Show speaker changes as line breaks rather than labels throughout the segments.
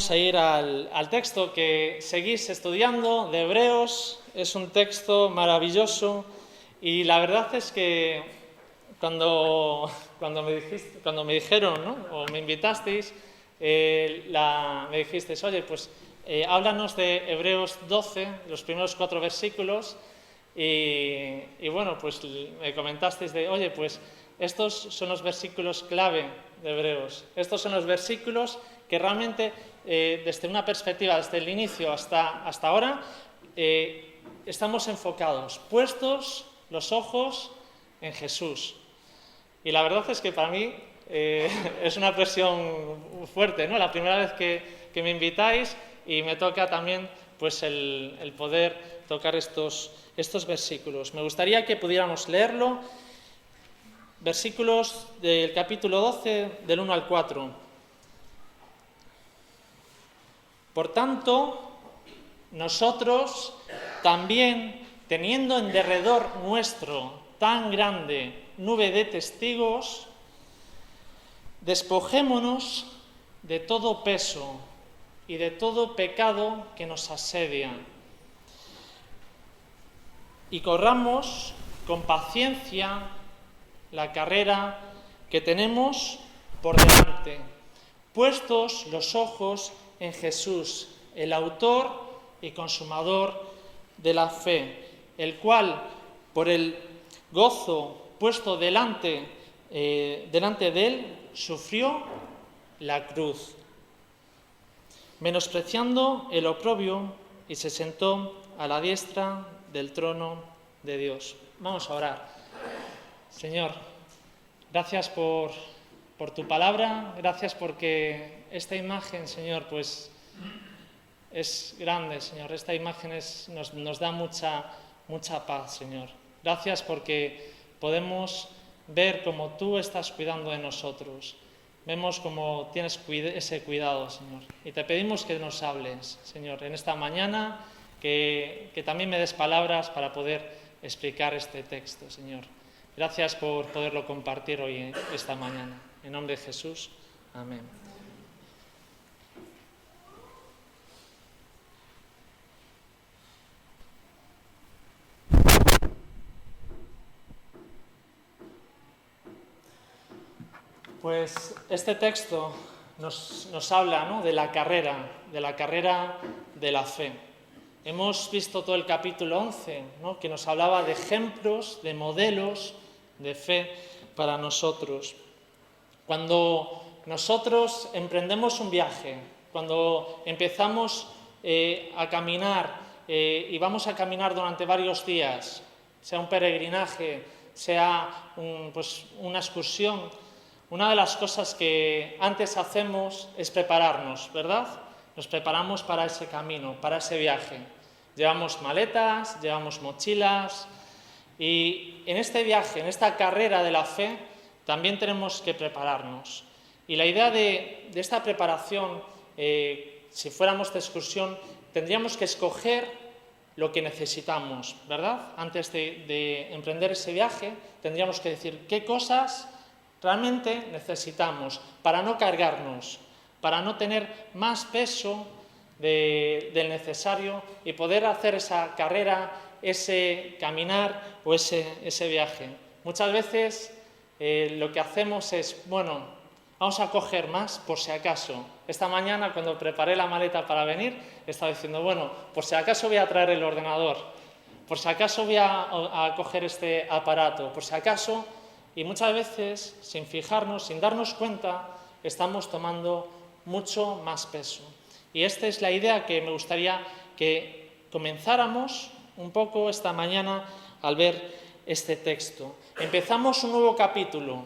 vamos a ir al texto que seguís estudiando de Hebreos. Es un texto maravilloso y la verdad es que cuando me dijeron, ¿no?, o me invitasteis, me dijisteis, oye, pues háblanos de Hebreos 12, los primeros 4 versículos, y bueno, pues me comentasteis de, oye, pues estos son los versículos clave de Hebreos. Estos son los versículos que realmente, desde una perspectiva, desde el inicio hasta ahora, estamos enfocados, puestos los ojos en Jesús. Y la verdad es que para mí es una presión fuerte, ¿no? La primera vez que me invitáis y me toca también pues el poder tocar estos versículos. Me gustaría que pudiéramos leerlo. Versículos del capítulo 12, del 1 al 4. Por tanto, nosotros también, teniendo en derredor nuestro tan grande nube de testigos, despojémonos de todo peso y de todo pecado que nos asedia, y corramos con paciencia la carrera que tenemos por delante, puestos los ojos en Jesús, el autor y consumador de la fe, el cual, por el gozo puesto delante de él, sufrió la cruz, menospreciando el oprobio, y se sentó a la diestra del trono de Dios. Vamos a orar. Señor, gracias por tu palabra, gracias porque esta imagen, Señor, pues es grande, Señor. Esta imagen nos da mucha paz, Señor. Gracias porque podemos ver cómo tú estás cuidando de nosotros. Vemos cómo tienes ese cuidado, Señor. Y te pedimos que nos hables, Señor, en esta mañana, que también me des palabras para poder explicar este texto, Señor. Gracias por poderlo compartir hoy, esta mañana. En nombre de Jesús, amén. Pues este texto nos habla, ¿no?, de la carrera de la fe. Hemos visto todo el capítulo 11, ¿no?, que nos hablaba de ejemplos, de modelos de fe para nosotros. Cuando nosotros emprendemos un viaje, cuando empezamos a caminar y vamos a caminar durante varios días, sea un peregrinaje, sea una excursión, una de las cosas que antes hacemos es prepararnos, ¿verdad? Nos preparamos para ese camino, para ese viaje. Llevamos maletas, llevamos mochilas, y en este viaje, en esta carrera de la fe, también tenemos que prepararnos. Y la idea de esta preparación, si fuéramos de excursión, tendríamos que escoger lo que necesitamos, ¿verdad? Antes de emprender ese viaje, tendríamos que decir qué cosas realmente necesitamos para no cargarnos, para no tener más peso del necesario y poder hacer esa carrera, ese caminar o ese viaje. Muchas veces lo que hacemos es, bueno, vamos a coger más por si acaso. Esta mañana, cuando preparé la maleta para venir, estaba diciendo, bueno, por si acaso voy a traer el ordenador, por si acaso voy a coger este aparato, por si acaso. Y muchas veces, sin fijarnos, sin darnos cuenta, estamos tomando mucho más peso. Y esta es la idea que me gustaría que comenzáramos un poco esta mañana al ver este texto. Empezamos un nuevo capítulo,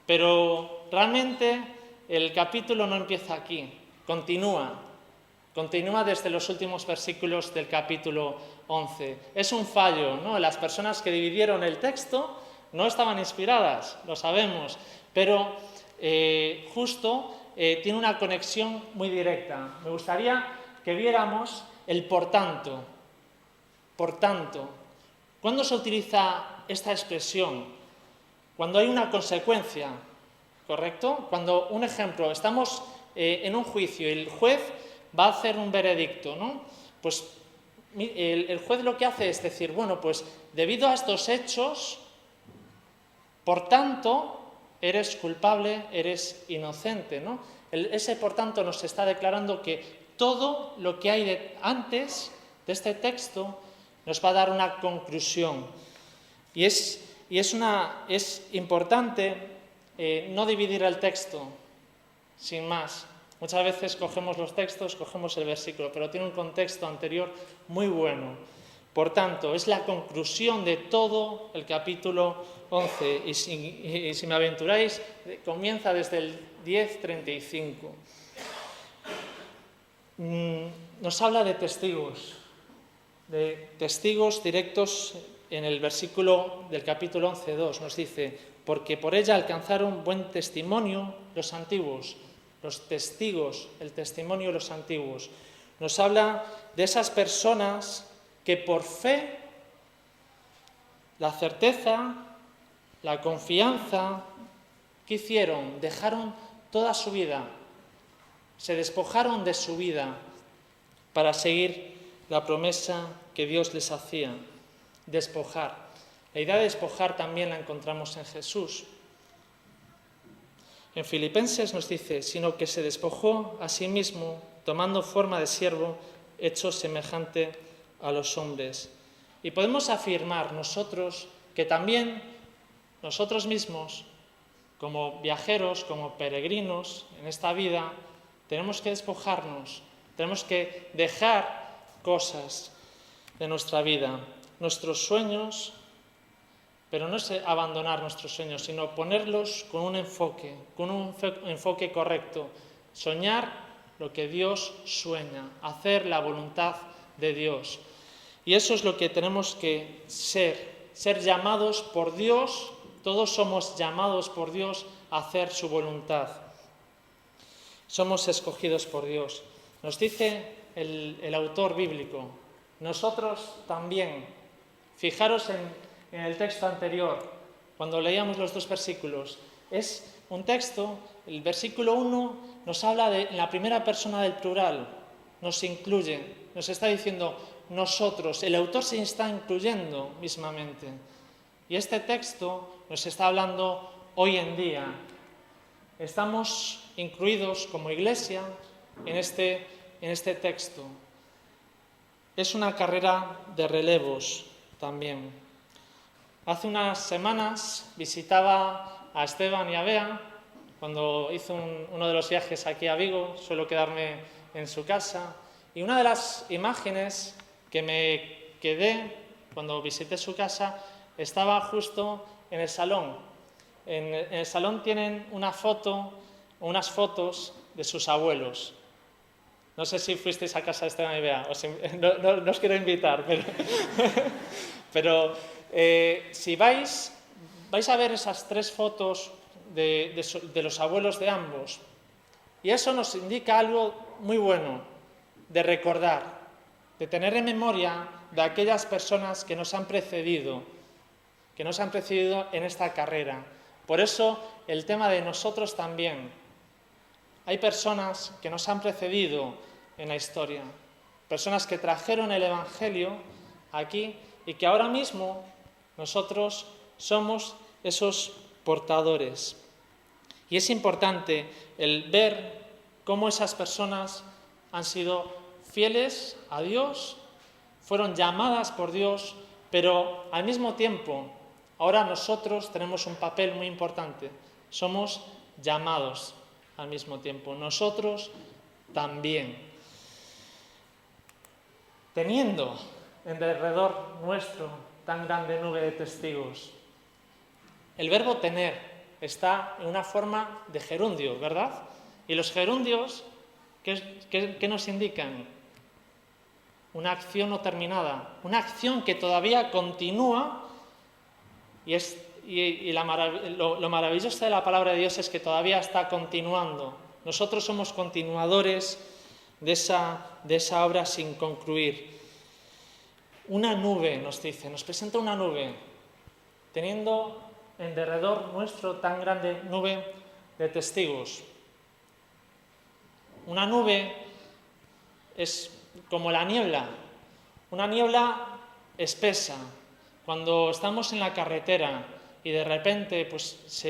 pero realmente el capítulo no empieza aquí, continúa desde los últimos versículos del capítulo 11. Es un fallo, ¿no? Las personas que dividieron el texto no estaban inspiradas, lo sabemos, pero justo tiene una conexión muy directa. Me gustaría que viéramos el por tanto. Por tanto, ¿cuándo se utiliza esta expresión? Cuando hay una consecuencia, ¿correcto? Cuando, un ejemplo, estamos en un juicio y el juez va a hacer un veredicto, ¿no? Pues el juez lo que hace es decir, bueno, pues debido a estos hechos, por tanto, eres culpable, eres inocente, ¿no? Ese por tanto nos está declarando que todo lo que hay antes de este texto nos va a dar una conclusión. Y es importante no dividir el texto, sin más. Muchas veces cogemos los textos, cogemos el versículo, pero tiene un contexto anterior muy bueno. Por tanto, es la conclusión de todo el capítulo 11. Y si me aventuráis, comienza desde el 10:35. Nos habla de testigos directos. En el versículo del capítulo 11:2 nos dice, porque por ella alcanzaron buen testimonio los antiguos, los testigos, el testimonio de los antiguos. Nos habla de esas personas que por fe, la certeza, la confianza, ¿qué hicieron? Dejaron toda su vida, se despojaron de su vida para seguir la promesa que Dios les hacía. Despojar. La idea de despojar también la encontramos en Jesús. En Filipenses nos dice, sino que se despojó a sí mismo, tomando forma de siervo, hecho semejante a los hombres. Y podemos afirmar nosotros que también nosotros mismos, como viajeros, como peregrinos en esta vida, tenemos que despojarnos, tenemos que dejar cosas de nuestra vida, nuestros sueños, pero no es abandonar nuestros sueños, sino ponerlos con un enfoque correcto, soñar lo que Dios sueña, hacer la voluntad de Dios. Y eso es lo que tenemos que ser llamados por Dios. Todos somos llamados por Dios a hacer su voluntad. Somos escogidos por Dios. Nos dice el autor bíblico, nosotros también. Fijaros en el texto anterior, cuando leíamos los dos versículos. Es un texto, el versículo 1 nos habla en la primera persona del plural, nos incluye, nos está diciendo nosotros, el autor se está incluyendo mismamente. Y este texto nos está hablando hoy en día. Estamos incluidos como iglesia en este texto. Es una carrera de relevos también. Hace unas semanas visitaba a Esteban y a Bea cuando hizo uno de los viajes aquí a Vigo. Suelo quedarme en su casa. Y una de las imágenes que me quedé cuando visité su casa estaba justo en el salón. En el salón tienen unas fotos de sus abuelos. No sé si fuisteis a casa de Esteban y Bea, no os quiero invitar, pero si vais a ver esas 3 fotos de los abuelos de ambos, y eso nos indica algo muy bueno, de recordar, de tener en memoria de aquellas personas que nos han precedido en esta carrera. Por eso el tema de nosotros también. Hay personas que nos han precedido en la historia, personas que trajeron el Evangelio aquí y que ahora mismo nosotros somos esos portadores. Y es importante el ver cómo esas personas han sido fieles a Dios, fueron llamadas por Dios, pero al mismo tiempo, ahora nosotros tenemos un papel muy importante. Somos llamados al mismo tiempo. Nosotros también. Teniendo en derredor nuestro tan grande nube de testigos. El verbo tener está en una forma de gerundio, ¿verdad? Y los gerundios, ¿qué nos indican? Una acción no terminada, una acción que todavía continúa y lo maravilloso de la palabra de Dios es que todavía está continuando. Nosotros somos continuadores de esa obra sin concluir. Una nube, nos dice, nos presenta una nube, teniendo en derredor nuestro tan grande nube de testigos. Una nube es como la niebla, una niebla espesa. Cuando estamos en la carretera y de repente pues,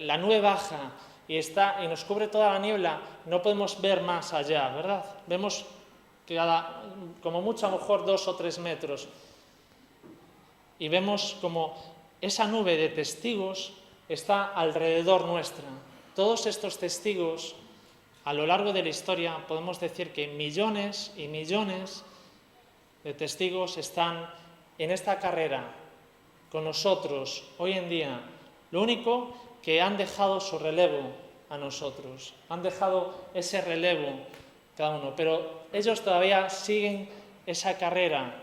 la nube baja y nos cubre toda la niebla, no podemos ver más allá, ¿verdad? Vemos como mucho a lo mejor 2 o 3 metros y vemos como esa nube de testigos está alrededor nuestra. Todos estos testigos, a lo largo de la historia, podemos decir que millones y millones de testigos están en esta carrera con nosotros hoy en día. Lo único que han dejado su relevo a nosotros, han dejado ese relevo cada uno, pero ellos todavía siguen esa carrera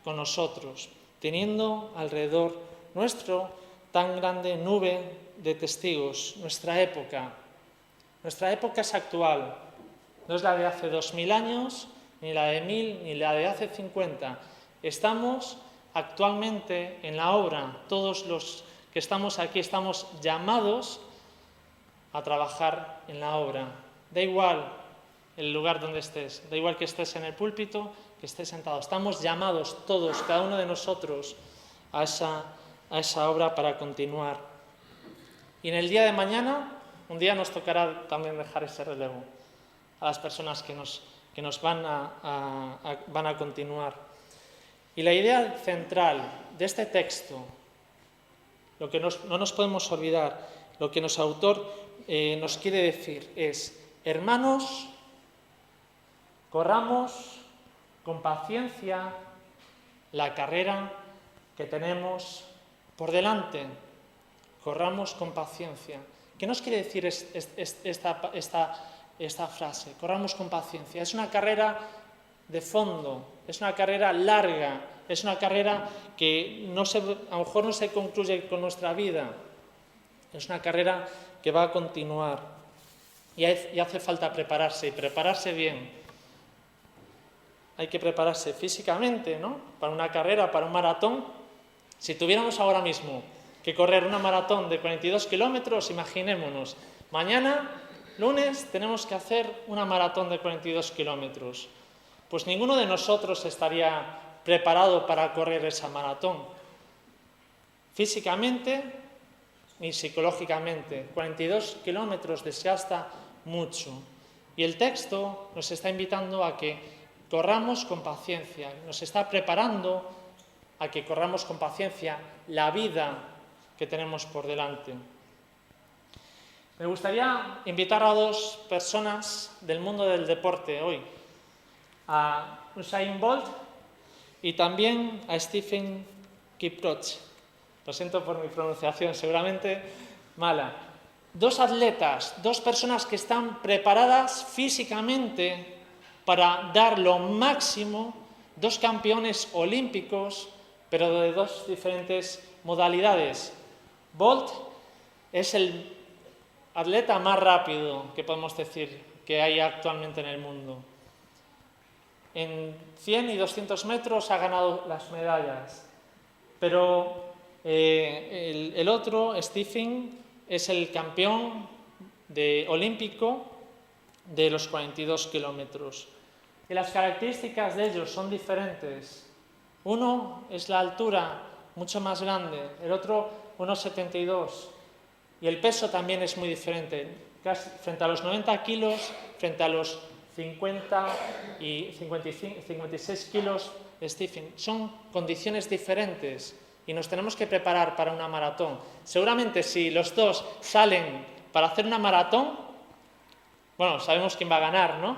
con nosotros, teniendo alrededor nuestro tan grande nube de testigos. Nuestra época es actual, no es la de hace 2000 años, ni la de 1000, ni la de hace 50. Estamos actualmente en la obra, todos los que estamos aquí estamos llamados a trabajar en la obra. Da igual el lugar donde estés, da igual que estés en el púlpito, que estés sentado. Estamos llamados todos, cada uno de nosotros, a esa obra para continuar. Y en el día de mañana, un día nos tocará también dejar ese relevo a las personas que nos van a continuar. Y la idea central de este texto, lo que no nos podemos olvidar, lo que nuestro autor nos quiere decir es: hermanos, corramos con paciencia la carrera que tenemos por delante. Corramos con paciencia. ¿Qué nos quiere decir esta frase? Corramos con paciencia. Es una carrera de fondo, es una carrera larga, es una carrera que a lo mejor no se concluye con nuestra vida. Es una carrera que va a continuar. Y hace falta prepararse, y prepararse bien. Hay que prepararse físicamente, ¿no? Para una carrera, para un maratón. Si tuviéramos ahora mismo que correr una maratón de 42 kilómetros, imaginémonos, mañana, lunes, tenemos que hacer una maratón de 42 kilómetros. Pues ninguno de nosotros estaría preparado para correr esa maratón. Físicamente ni psicológicamente. 42 kilómetros desgasta mucho. Y el texto nos está invitando a que corramos con paciencia, nos está preparando a que corramos con paciencia la vida que tenemos por delante. Me gustaría invitar a 2 personas del mundo del deporte hoy, a Usain Bolt y también a Stephen Kiprotch. Lo siento por mi pronunciación, seguramente mala. 2 atletas, 2 personas que están preparadas físicamente para dar lo máximo, 2 campeones olímpicos, pero de 2 diferentes modalidades. Bolt es el atleta más rápido que podemos decir que hay actualmente en el mundo. En 100 y 200 metros ha ganado las medallas, pero el otro, Stephen, es el campeón olímpico de los 42 kilómetros. Y las características de ellos son diferentes. Uno es la altura, mucho más grande, el otro 1,72. Y el peso también es muy diferente. Frente a los 90 kilos, frente a los 50 y 56 kilos de Stephen. Son condiciones diferentes y nos tenemos que preparar para una maratón. Seguramente si los 2 salen para hacer una maratón, bueno, sabemos quién va a ganar, ¿no?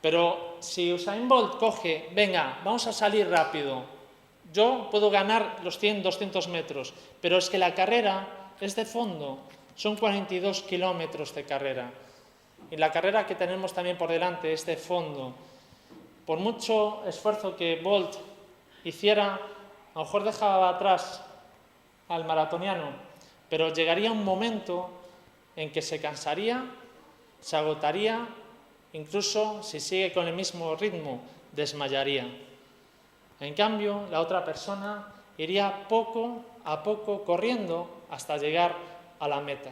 Pero si Usain Bolt coge, venga, vamos a salir rápido, yo puedo ganar los 100, 200 metros, pero es que la carrera es de fondo, son 42 kilómetros de carrera. Y la carrera que tenemos también por delante es de fondo. Por mucho esfuerzo que Bolt hiciera, a lo mejor dejaba atrás al maratoniano, pero llegaría un momento en que se cansaría, se agotaría, incluso si sigue con el mismo ritmo, desmayaría. En cambio, la otra persona iría poco a poco corriendo hasta llegar a la meta.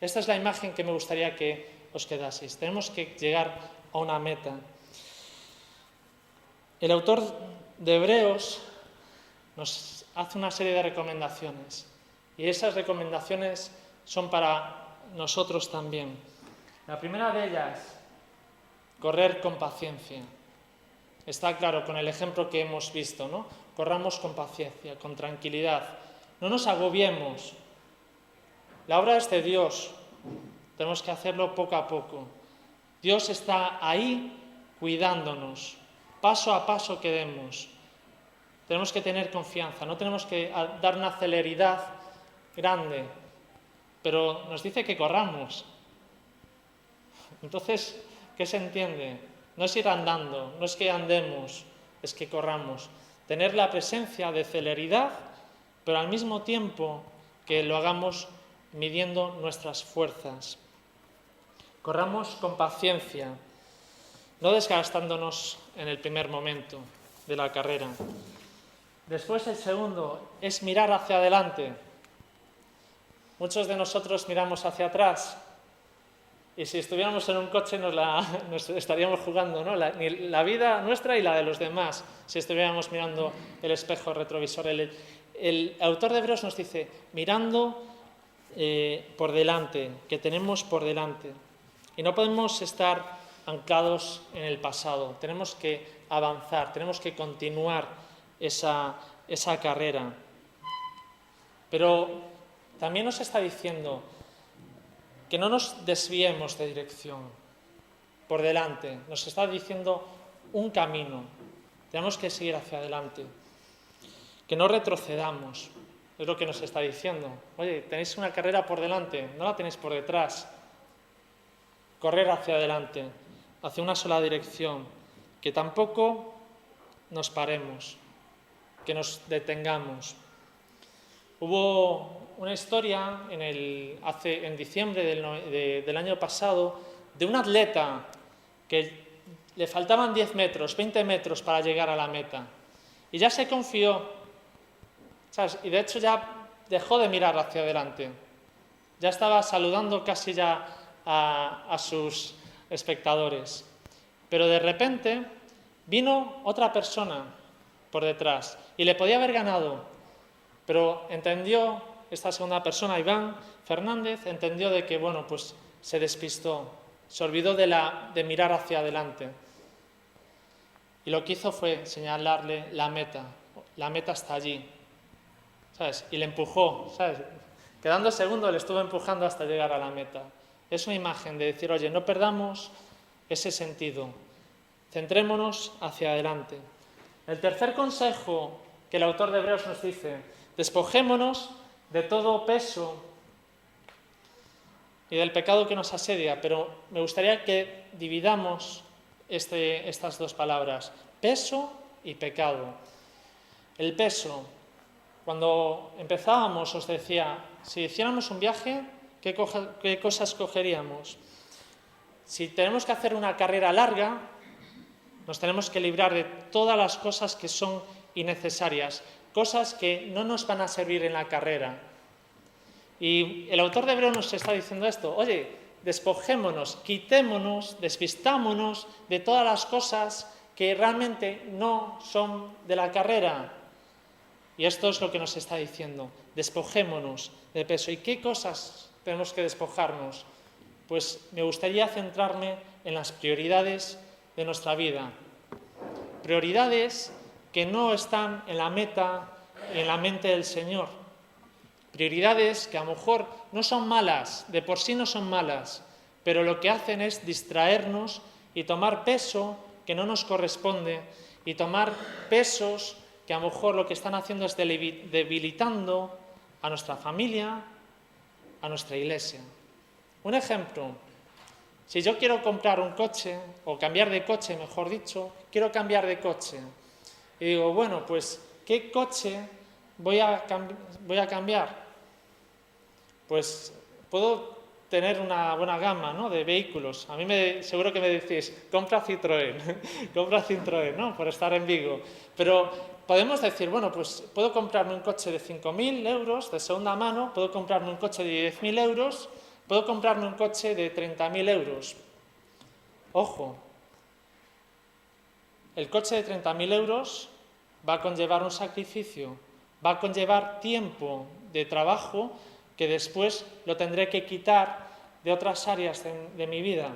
Esta es la imagen que me gustaría que os quedaseis. Tenemos que llegar a una meta. El autor de Hebreos nos hace una serie de recomendaciones y esas recomendaciones son para nosotros también. La primera de ellas, correr con paciencia. Está claro con el ejemplo que hemos visto, ¿no? Corramos con paciencia, con tranquilidad. No nos agobiemos. La obra es de Dios. Tenemos que hacerlo poco a poco. Dios está ahí cuidándonos, paso a paso que demos. Tenemos que tener confianza, no tenemos que dar una celeridad grande, pero nos dice que corramos. Entonces, ¿qué se entiende? No es ir andando, no es que andemos, es que corramos. Tener la presencia de celeridad, pero al mismo tiempo que lo hagamos midiendo nuestras fuerzas. Corramos con paciencia, no desgastándonos en el primer momento de la carrera. Después, el segundo es mirar hacia adelante. Muchos de nosotros miramos hacia atrás y si estuviéramos en un coche nos estaríamos jugando, ¿no? La vida nuestra y la de los demás, si estuviéramos mirando el espejo retrovisor. El autor de Hebreos nos dice, mirando por delante, que tenemos por delante. Y no podemos estar anclados en el pasado, tenemos que avanzar, tenemos que continuar esa carrera. Pero también nos está diciendo que no nos desviemos de dirección por delante, nos está diciendo un camino, tenemos que seguir hacia adelante, que no retrocedamos, es lo que nos está diciendo. Oye, tenéis una carrera por delante, no la tenéis por detrás. Correr hacia adelante, hacia una sola dirección, que tampoco nos paremos, que nos detengamos. Hubo una historia en diciembre del año pasado de un atleta que le faltaban 10 metros, 20 metros para llegar a la meta. Y ya se confió, ¿sabes? Y de hecho ya dejó de mirar hacia adelante. Ya estaba saludando casi ya a sus espectadores. Pero de repente vino otra persona por detrás y le podía haber ganado, pero entendió, esta segunda persona, Iván Fernández, entendió de que, bueno, pues se despistó, se olvidó de mirar hacia adelante. Y lo que hizo fue señalarle la meta está allí, ¿sabes? Y le empujó, ¿sabes? Quedando segundo le estuvo empujando hasta llegar a la meta. Es una imagen de decir, oye, no perdamos ese sentido, centrémonos hacia adelante. El tercer consejo que el autor de Hebreos nos dice, despojémonos de todo peso y del pecado que nos asedia, pero me gustaría que dividamos estas dos palabras, peso y pecado. El peso, cuando empezábamos os decía, si hiciéramos un viaje, ¿qué cosas cogeríamos? Si tenemos que hacer una carrera larga, nos tenemos que librar de todas las cosas que son innecesarias, cosas que no nos van a servir en la carrera. Y el autor de Hebreos nos está diciendo esto, oye, despojémonos, quitémonos, despistámonos de todas las cosas que realmente no son de la carrera. Y esto es lo que nos está diciendo, despojémonos de peso. ¿Y qué cosas tenemos que despojarnos? Pues me gustaría centrarme en las prioridades de nuestra vida. Prioridades que no están en la meta y en la mente del Señor. Prioridades que a lo mejor no son malas, de por sí no son malas, pero lo que hacen es distraernos y tomar peso que no nos corresponde y tomar pesos que a lo mejor lo que están haciendo es debilitando a nuestra familia, a nuestra iglesia. Un ejemplo, si yo quiero comprar un coche, o cambiar de coche, mejor dicho, quiero cambiar de coche. Y digo, bueno, pues, ¿qué coche voy a cambiar? Pues puedo tener una buena gama, ¿no?, de vehículos. A mí seguro que me decís, compra Citroën, ¿no?, por estar en Vigo. Pero podemos decir, bueno, pues puedo comprarme un coche de 5.000 euros de segunda mano, puedo comprarme un coche de 10.000 euros, puedo comprarme un coche de 30.000 euros. Ojo, el coche de 30.000 euros va a conllevar un sacrificio, va a conllevar tiempo de trabajo que después lo tendré que quitar de otras áreas de mi vida.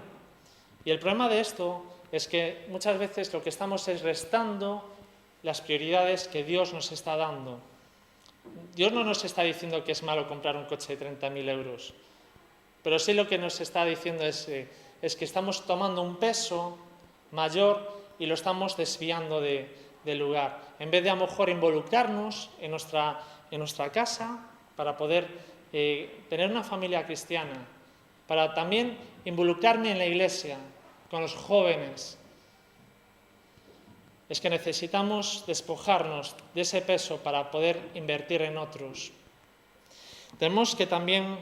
Y el problema de esto es que muchas veces lo que estamos es restando las prioridades que Dios nos está dando. Dios no nos está diciendo que es malo comprar un coche de 30.000 euros, pero sí lo que nos está diciendo es que estamos tomando un peso mayor y lo estamos desviando del lugar. En vez de a lo mejor involucrarnos en nuestra casa para poder tener una familia cristiana, para también involucrarme en la iglesia, con los jóvenes. Es que necesitamos despojarnos de ese peso para poder invertir en otros. Tenemos que también,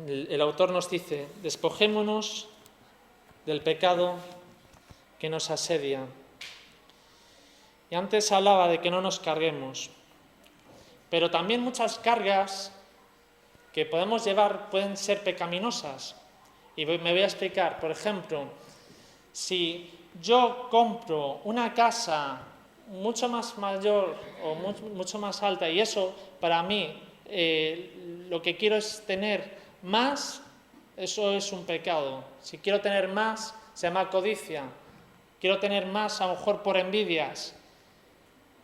el autor nos dice, despojémonos del pecado que nos asedia. Y antes hablaba de que no nos carguemos, pero también muchas cargas que podemos llevar pueden ser pecaminosas. Y me voy a explicar. Por ejemplo, si yo compro una casa mucho más mayor o mucho más alta y eso para mí lo que quiero es tener más, eso es un pecado. Si quiero tener más, se llama codicia. Quiero tener más a lo mejor por envidias.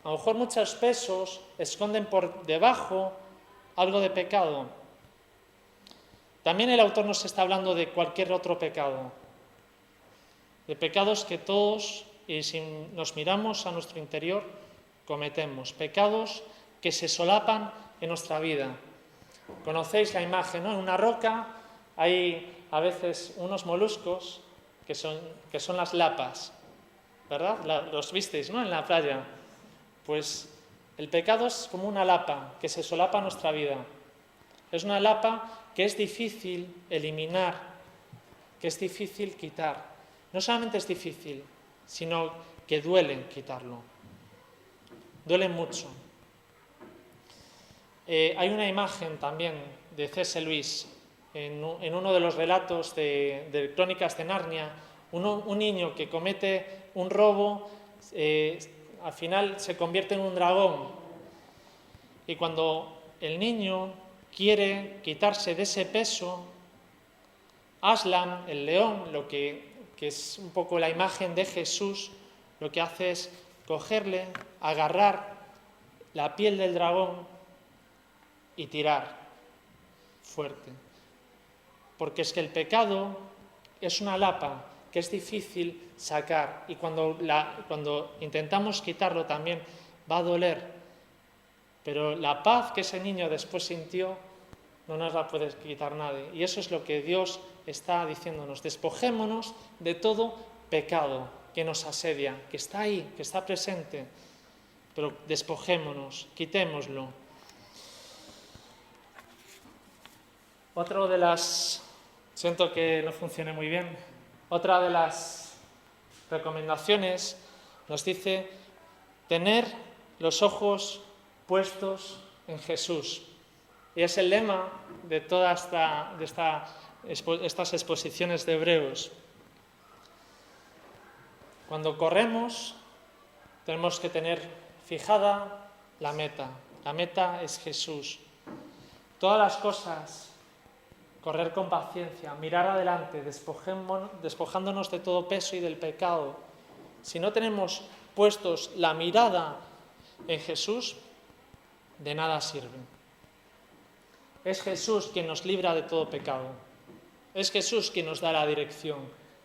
A lo mejor muchos pesos esconden por debajo algo de pecado. También el autor nos está hablando de cualquier otro pecado, de pecados que todos, y si nos miramos a nuestro interior, cometemos, pecados que se solapan en nuestra vida. Conocéis la imagen, ¿no? En una roca hay a veces unos moluscos que son las lapas, ¿verdad? Los visteis, ¿no? En la playa. Pues el pecado es como una lapa que se solapa en nuestra vida. Es una lapa que es difícil eliminar, que es difícil quitar. No solamente es difícil, sino que duele quitarlo. Duele mucho. Hay una imagen también de C.S. Lewis en uno de los relatos de Crónicas de Narnia. Un niño que comete un robo, al final se convierte en un dragón. Y cuando el niño quiere quitarse de ese peso, Aslan, el león, que es un poco la imagen de Jesús, lo que hace es cogerle, agarrar la piel del dragón y tirar fuerte. Porque es que el pecado es una lapa que es difícil sacar y cuando intentamos quitarlo también va a doler. Pero la paz que ese niño después sintió no nos la puede quitar nadie. Y eso es lo que Dios está diciéndonos. Despojémonos de todo pecado que nos asedia, que está ahí, que está presente. Pero despojémonos, quitémoslo. Siento que no funcione muy bien. Otra de las recomendaciones nos dice tener los ojos puestos en Jesús. Y es el lema de todas estas exposiciones de Hebreos. Cuando corremos, tenemos que tener fijada la meta. La meta es Jesús. Todas las cosas, correr con paciencia, mirar adelante, despojándonos de todo peso y del pecado. Si no tenemos puestos la mirada en Jesús, de nada sirve. Es Jesús quien nos libra de todo pecado. Es Jesús quien nos da la dirección.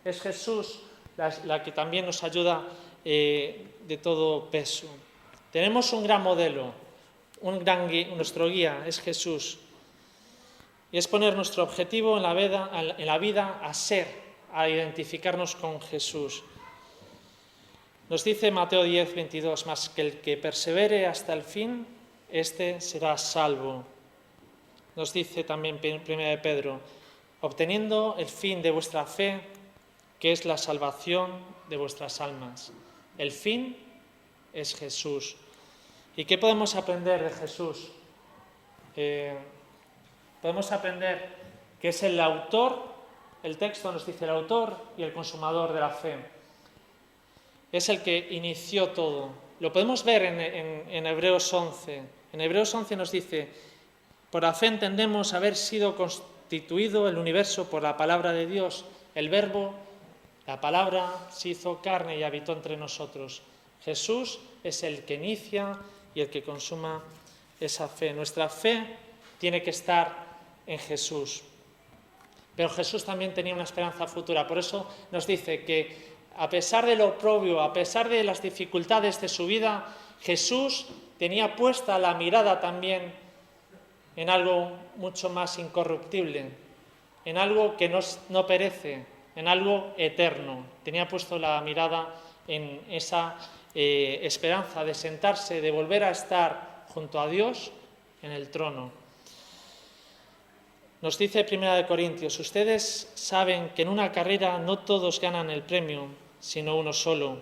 Es Jesús la que también nos ayuda de todo peso. Tenemos un gran modelo, nuestro guía es Jesús. Y es poner nuestro objetivo en la vida a identificarnos con Jesús. Nos dice Mateo 10, 22, mas que el que persevere hasta el fin, éste será salvo. Nos dice también 1 de Pedro, obteniendo el fin de vuestra fe, que es la salvación de vuestras almas. El fin es Jesús. ¿Y qué podemos aprender de Jesús? Podemos aprender que es el autor, el texto nos dice el autor y el consumador de la fe. Es el que inició todo. Lo podemos ver en Hebreos 11. En Hebreos 11 nos dice: por la fe entendemos haber sido constituido el universo por la palabra de Dios. El Verbo, la palabra, se hizo carne y habitó entre nosotros. Jesús es el que inicia y el que consuma esa fe. Nuestra fe tiene que estar en Jesús. Pero Jesús también tenía una esperanza futura. Por eso nos dice que a pesar de lo oprobio, a pesar de las dificultades de su vida, Jesús tenía puesta la mirada también en algo mucho más incorruptible, en algo que no perece, en algo eterno. Tenía puesto la mirada en esa esperanza de sentarse, de volver a estar junto a Dios en el trono. Nos dice 1 Corintios: ustedes saben que en una carrera no todos ganan el premio, sino uno solo.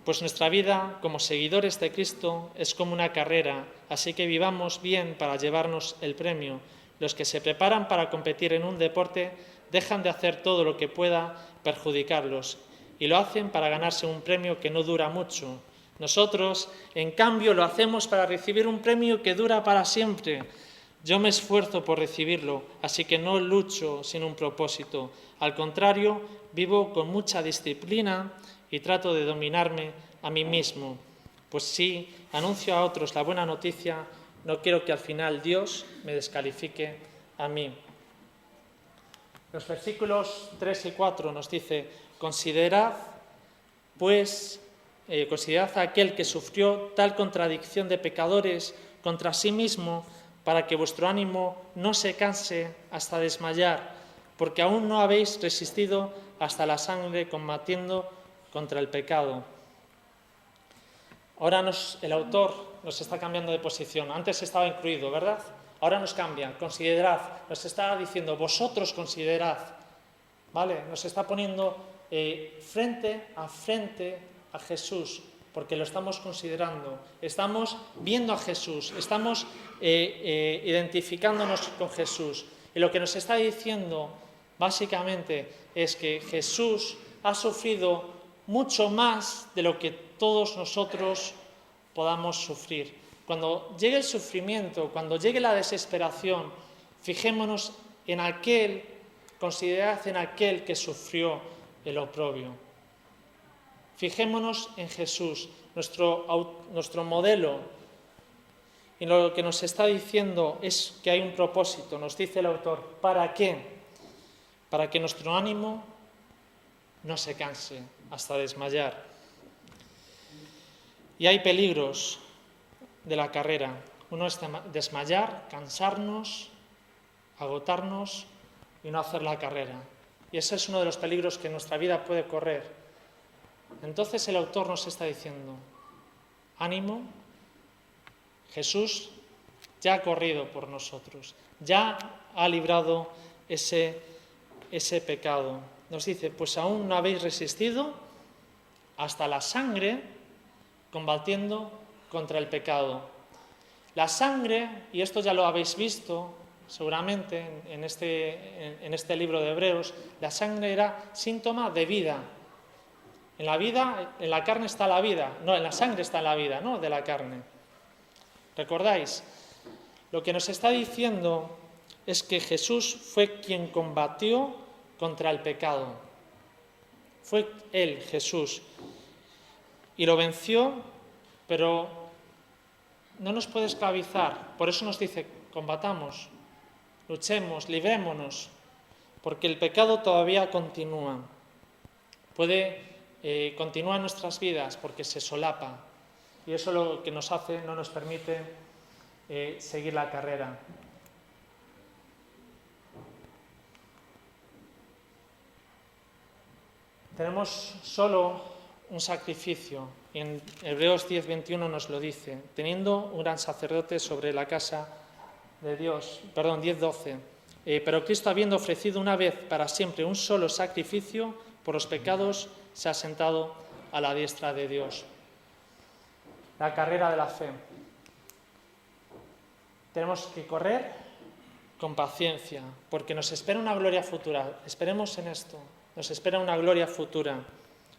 Pues nuestra vida como seguidores de Cristo es como una carrera, así que vivamos bien para llevarnos el premio. Los que se preparan para competir en un deporte dejan de hacer todo lo que pueda perjudicarlos y lo hacen para ganarse un premio que no dura mucho. Nosotros, en cambio, lo hacemos para recibir un premio que dura para siempre. Yo me esfuerzo por recibirlo, así que no lucho sin un propósito. Al contrario, vivo con mucha disciplina y trato de dominarme a mí mismo. Pues si anuncio a otros la buena noticia, no quiero que al final Dios me descalifique a mí. Los versículos 3 y 4 nos dice: considerad a aquel que sufrió tal contradicción de pecadores contra sí mismo, para que vuestro ánimo no se canse hasta desmayar, porque aún no habéis resistido hasta la sangre combatiendo contra el pecado. Ahora el autor nos está cambiando de posición. Antes estaba incluido, ¿verdad? Ahora nos cambia. Considerad. Nos está diciendo: vosotros considerad. ¿Vale? Nos está poniendo frente a Jesús, porque lo estamos considerando. Estamos viendo a Jesús. Estamos identificándonos con Jesús. Y lo que nos está diciendo básicamente es que Jesús ha sufrido mucho más de lo que todos nosotros podamos sufrir. Cuando llegue el sufrimiento, cuando llegue la desesperación, fijémonos en aquel, considerad en aquel que sufrió el oprobio. Fijémonos en Jesús, nuestro modelo. Y lo que nos está diciendo es que hay un propósito. Nos dice el autor: ¿para qué? Para que nuestro ánimo no se canse hasta desmayar. Y hay peligros de la carrera. Uno es desmayar, cansarnos, agotarnos y no hacer la carrera. Y ese es uno de los peligros que nuestra vida puede correr. Entonces el autor nos está diciendo: ánimo, Jesús ya ha corrido por nosotros, ya ha librado ese pecado. Nos dice: pues aún no habéis resistido hasta la sangre combatiendo contra el pecado. La sangre, y esto ya lo habéis visto seguramente en este libro de Hebreos, la sangre era síntoma de vida. En la vida, en la carne está la vida, no, en la sangre está la vida, no de la carne. ¿Recordáis? Lo que nos está diciendo es que Jesús fue quien combatió contra el pecado. Fue Él, Jesús, y lo venció, pero no nos puede esclavizar. Por eso nos dice: combatamos, luchemos, librémonos, porque el pecado todavía continúa. Continúa en nuestras vidas porque se solapa, y eso lo que nos hace, no nos permite seguir la carrera. Tenemos solo un sacrificio, y en Hebreos 10:21 nos lo dice: teniendo un gran sacerdote sobre la casa de Dios, 10:12, pero Cristo, habiendo ofrecido una vez para siempre un solo sacrificio por los pecados, se ha sentado a la diestra de Dios. La carrera de la fe. Tenemos que correr con paciencia, porque nos espera una gloria futura. Esperemos en esto, nos espera una gloria futura.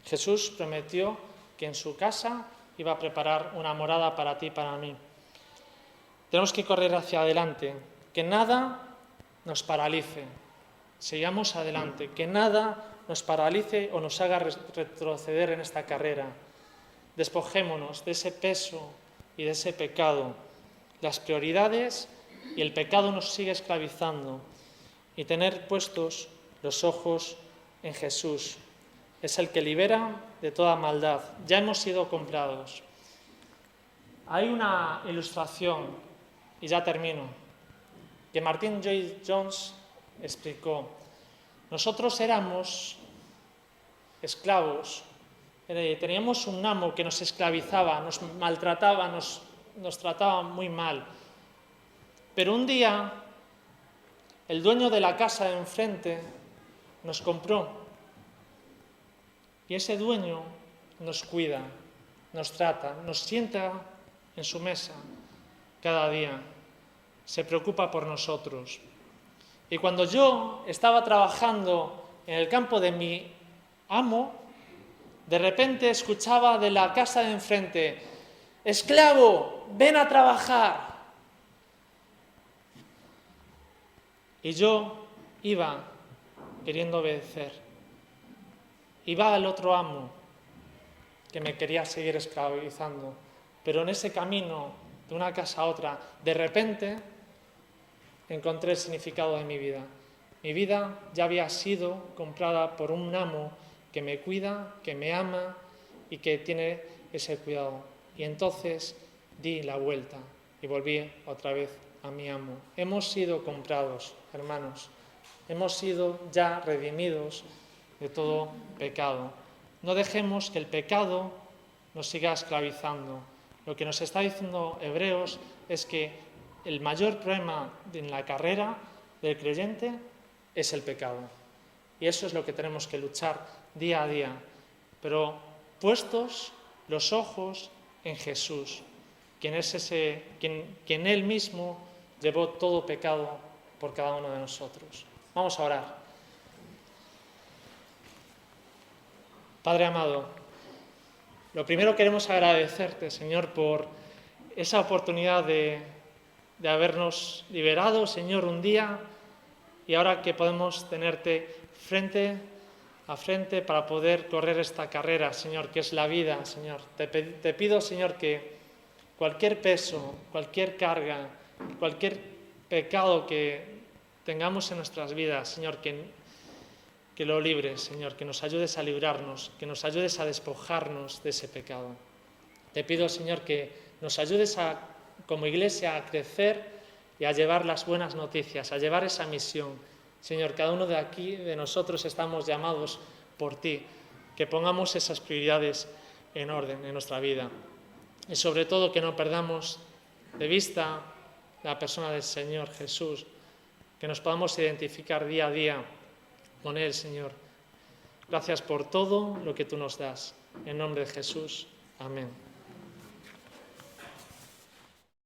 Jesús prometió que en su casa iba a preparar una morada para ti y para mí. Tenemos que correr hacia adelante, que nada nos paralice. Sigamos adelante, que nada nos paralice o nos haga retroceder en esta carrera. Despojémonos de ese peso y de ese pecado. Las prioridades y el pecado nos sigue esclavizando. Y tener puestos los ojos en Jesús. Es el que libera de toda maldad. Ya hemos sido comprados. Hay una ilustración, y ya termino, que Martyn Lloyd-Jones explicó. Nosotros éramos esclavos, teníamos un amo que nos esclavizaba, nos maltrataba, nos trataba muy mal. Pero un día, el dueño de la casa de enfrente nos compró. Y ese dueño nos cuida, nos trata, nos sienta en su mesa cada día. Se preocupa por nosotros. Y cuando yo estaba trabajando en el campo de mi amo, de repente escuchaba de la casa de enfrente: «¡Esclavo, ven a trabajar!». Y yo iba queriendo obedecer. Iba al otro amo que me quería seguir esclavizando. Pero en ese camino de una casa a otra, de repente encontré el significado de mi vida. Mi vida ya había sido comprada por un amo que me cuida, que me ama y que tiene ese cuidado. Y entonces di la vuelta y volví otra vez a mi amo. Hemos sido comprados, hermanos. Hemos sido ya redimidos de todo pecado. No dejemos que el pecado nos siga esclavizando. Lo que nos está diciendo Hebreos es que el mayor problema en la carrera del creyente es el pecado. Y eso es lo que tenemos que luchar día a día. Pero puestos los ojos en Jesús, quien Él mismo llevó todo pecado por cada uno de nosotros. Vamos a orar. Padre amado, lo primero queremos agradecerte, Señor, por esa oportunidad de habernos liberado, Señor, un día, y ahora que podemos tenerte frente a frente para poder correr esta carrera, Señor, que es la vida, Señor. Te pido, Señor, que cualquier peso, cualquier carga, cualquier pecado que tengamos en nuestras vidas, Señor, que lo libres, Señor, que nos ayudes a librarnos, que nos ayudes a despojarnos de ese pecado. Te pido, Señor, que nos ayudes como iglesia a crecer y a llevar las buenas noticias, a llevar esa misión. Señor, cada uno de aquí, de nosotros, estamos llamados por ti, que pongamos esas prioridades en orden en nuestra vida. Y sobre todo que no perdamos de vista la persona del Señor Jesús, que nos podamos identificar día a día con Él, Señor. Gracias por todo lo que tú nos das. En nombre de Jesús. Amén.